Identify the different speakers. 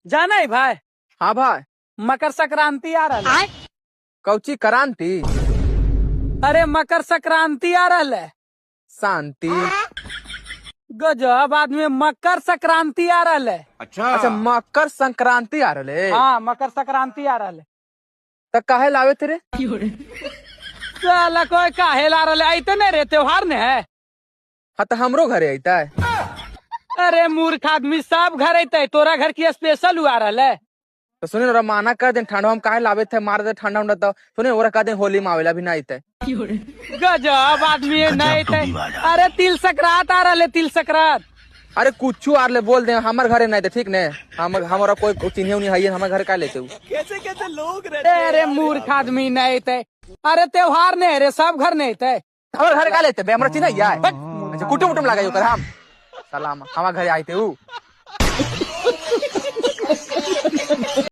Speaker 1: जाना है भाई,
Speaker 2: हाँ भाई।
Speaker 1: मकर संक्रांति आ रहा है।
Speaker 2: कौची क्रांति?
Speaker 1: अरे मकर संक्रांति आ रहा है।
Speaker 2: शांति।
Speaker 1: गजब आदमी, मकर संक्रांति आ रहा है।
Speaker 2: अच्छा मकर संक्रांति आ रहे।
Speaker 1: हाँ मकर संक्रांति आ रहा है।
Speaker 2: तब काहे लावे तेरे?
Speaker 1: साला कोई काहे ला रहा है? ऐते नहीं रे, त्योहार ने है।
Speaker 2: हाँ तो हमरो घरे अइता है।
Speaker 1: अरे मूर्ख आदमी, सब घर ऐते, तोरा घर की स्पेशल हुआ रहा है।
Speaker 2: तो सुने ओरा माना कर दिन ठंडा हम काहे लावे थे, मार दे ठंडा उंडा। तो सुने ओरा का दिन होली में आवेला भी नहीं अइते।
Speaker 1: गजब आदमी नहीं ऐते। अरे तिल संक्रांत आ रहा है, तिल संक्रांत।
Speaker 2: अरे कुछ आर ले बोल दे, हमारे घरे नहीं थे ठीक ने। हमारा कोई चिन्हे नहीं है, हमारे घर का लेते हो।
Speaker 1: कैसे कैसे लोग रहते। अरे मूर्ख आदमी नहीं ऐते। अरे त्योहार नहीं रे, सब घर नहीं ऐते।
Speaker 2: हमारे घर का लेते बे, हमरा चिन्ह है। कुटुम उटुम लगाइयो कर हम। सलाम हमारे घरे आते हो।